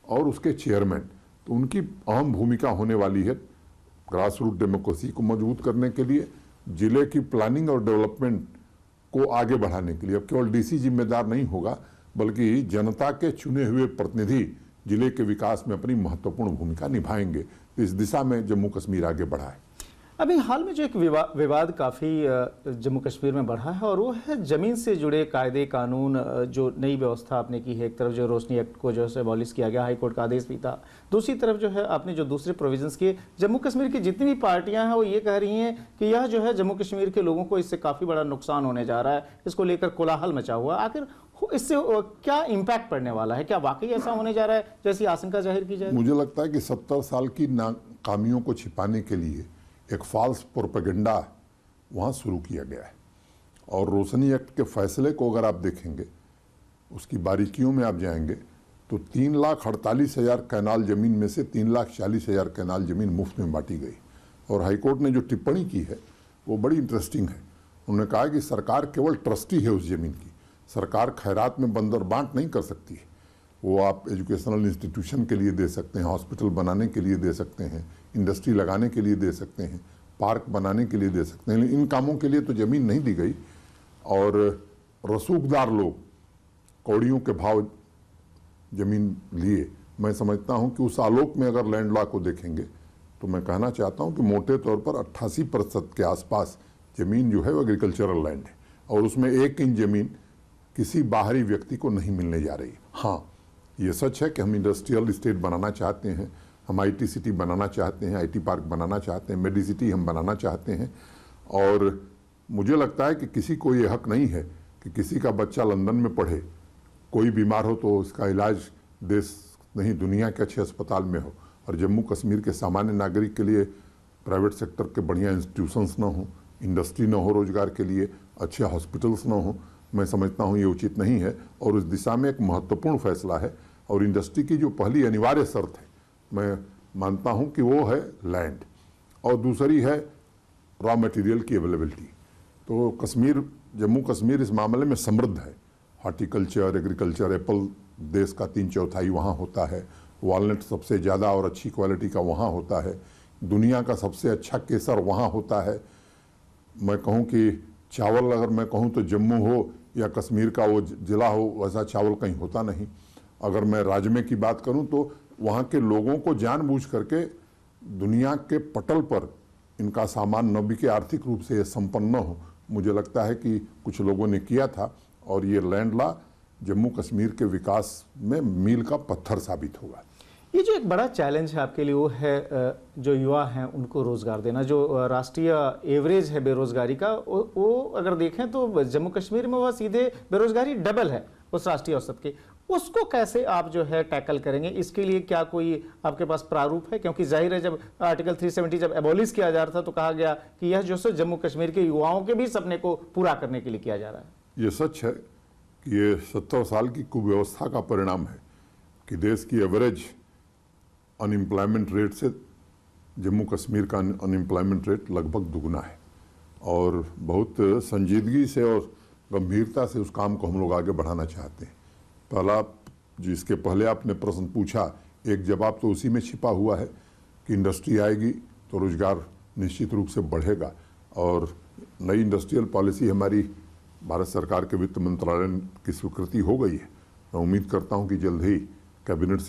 और उसके चेयरमैन, तो उनकी अहम भूमिका होने वाली है ग्रास रूट डेमोक्रेसी को मजबूत करने के लिए, जिले की प्लानिंग और डेवलपमेंट को आगे बढ़ाने के लिए। अब केवल डीसी जिम्मेदार नहीं होगा, बल्कि जनता के चुने हुए प्रतिनिधि जिले के विकास में अपनी महत्वपूर्ण भूमिका निभाएंगे। तो इस दिशा में जम्मू कश्मीर आगे बढ़ा है। अभी हाल में जो एक विवाद काफ़ी जम्मू कश्मीर में बढ़ा है, और वो है ज़मीन से जुड़े कायदे कानून, जो नई व्यवस्था आपने की है। एक तरफ जो रोशनी एक्ट को जो है एबॉलिश किया गया, हाई कोर्ट का आदेश भी था। दूसरी तरफ जो है आपने जो दूसरे प्रोविजंस किए, जम्मू कश्मीर की जितनी भी पार्टियां हैं वो ये कह रही हैं कि यह जो है जम्मू कश्मीर के लोगों को इससे काफ़ी बड़ा नुकसान होने जा रहा है, इसको लेकर कोलाहल मचा हुआ। आखिर इससे क्या इम्पैक्ट पड़ने वाला है? क्या वाकई ऐसा होने जा रहा है जैसी आशंका जाहिर की जाए? मुझे लगता है कि 70 साल की नाकामियों को छिपाने के लिए एक फॉल्स प्रोपेगेंडा वहाँ शुरू किया गया है। और रोशनी एक्ट के फैसले को अगर आप देखेंगे, उसकी बारीकियों में आप जाएंगे, तो 3,48,000 कैनाल जमीन में से 3,40,000 कैनाल जमीन मुफ्त में बांटी गई। और हाईकोर्ट ने जो टिप्पणी की है वो बड़ी इंटरेस्टिंग है। उन्होंने कहा कि सरकार केवल ट्रस्टी है उस जमीन की, सरकार खैरात में बंदर बांट नहीं कर सकती है। वो आप एजुकेशनल इंस्टीट्यूशन के लिए दे सकते हैं, हॉस्पिटल बनाने के लिए दे सकते हैं, इंडस्ट्री लगाने के लिए दे सकते हैं, पार्क बनाने के लिए दे सकते हैं, लेकिन इन कामों के लिए तो ज़मीन नहीं दी गई। और रसूखदार लोग कौड़ियों के भाव ज़मीन लिए। मैं समझता हूं कि उस आलोक में अगर लैंड लॉ को देखेंगे तो मैं कहना चाहता हूं कि मोटे तौर पर 88% के आसपास ज़मीन जो है वो एग्रीकल्चरल लैंड है, और उसमें 1 इंच ज़मीन किसी बाहरी व्यक्ति को नहीं मिलने जा रही। हाँ, ये सच है कि हम इंडस्ट्रियल स्टेट बनाना चाहते हैं, हम IT सिटी बनाना चाहते हैं, IT पार्क बनाना चाहते हैं, मेडिसिटी हम बनाना चाहते हैं। और मुझे लगता है कि किसी को ये हक नहीं है कि किसी का बच्चा लंदन में पढ़े, कोई बीमार हो तो उसका इलाज देश नहीं दुनिया के अच्छे अस्पताल में हो, और जम्मू कश्मीर के सामान्य नागरिक के लिए प्राइवेट सेक्टर के बढ़िया इंस्टीट्यूशंस ना हो, इंडस्ट्री ना हो, रोजगार के लिए अच्छे हॉस्पिटल्स ना हो। मैं समझता हूँ ये उचित नहीं है, और उस दिशा में एक महत्वपूर्ण फैसला है। और इंडस्ट्री की जो पहली अनिवार्य शर्त है, मैं मानता हूं कि वो है लैंड, और दूसरी है रॉ मटेरियल की अवेलेबिलिटी। तो कश्मीर, जम्मू कश्मीर इस मामले में समृद्ध है। हॉर्टिकल्चर, एग्रीकल्चर, एप्पल देश का 3/4 वहाँ होता है, वॉलनट सबसे ज़्यादा और अच्छी क्वालिटी का वहाँ होता है, दुनिया का सबसे अच्छा केसर वहाँ होता है। मैं कहूँ कि चावल, अगर मैं कहूँ तो जम्मू हो या कश्मीर का वो ज़िला हो, वैसा चावल कहीं होता नहीं। अगर मैं राज्य की बात करूं तो वहाँ के लोगों को जानबूझ करके दुनिया के पटल पर इनका सामान न बिके, आर्थिक रूप से ये संपन्न न हो। मुझे लगता है कि कुछ लोगों ने किया था, और ये लैंड लॉ जम्मू कश्मीर के विकास में मील का पत्थर साबित होगा। ये जो एक बड़ा चैलेंज है आपके लिए वो है जो युवा हैं उनको रोज़गार देना। जो राष्ट्रीय एवरेज है बेरोजगारी का, वो अगर देखें तो जम्मू कश्मीर में वह सीधे बेरोजगारी डबल है उस राष्ट्रीय औसत के। उसको कैसे आप जो है टैकल करेंगे? इसके लिए क्या कोई आपके पास प्रारूप है? क्योंकि जाहिर है जब आर्टिकल 370 जब एबॉलिश किया जा रहा था तो कहा गया कि यह जो है जम्मू कश्मीर के युवाओं के भी सपने को पूरा करने के लिए किया जा रहा है। ये सच है कि ये 70 साल की कुव्यवस्था का परिणाम है कि देश की एवरेज अनएम्प्लॉयमेंट रेट से जम्मू कश्मीर का अनएम्प्लॉयमेंट रेट लगभग दुगुना है। और बहुत संजीदगी से और गंभीरता से उस काम को हम लोग आगे बढ़ाना चाहते हैं। पहला, जिसके पहले आपने प्रश्न पूछा, एक जवाब तो उसी में छिपा हुआ है कि इंडस्ट्री आएगी तो रोजगार निश्चित रूप से बढ़ेगा। और नई इंडस्ट्रियल पॉलिसी हमारी भारत सरकार के वित्त मंत्रालय की स्वीकृति हो गई है। मैं उम्मीद करता हूं कि जल्द ही कैबिनेट से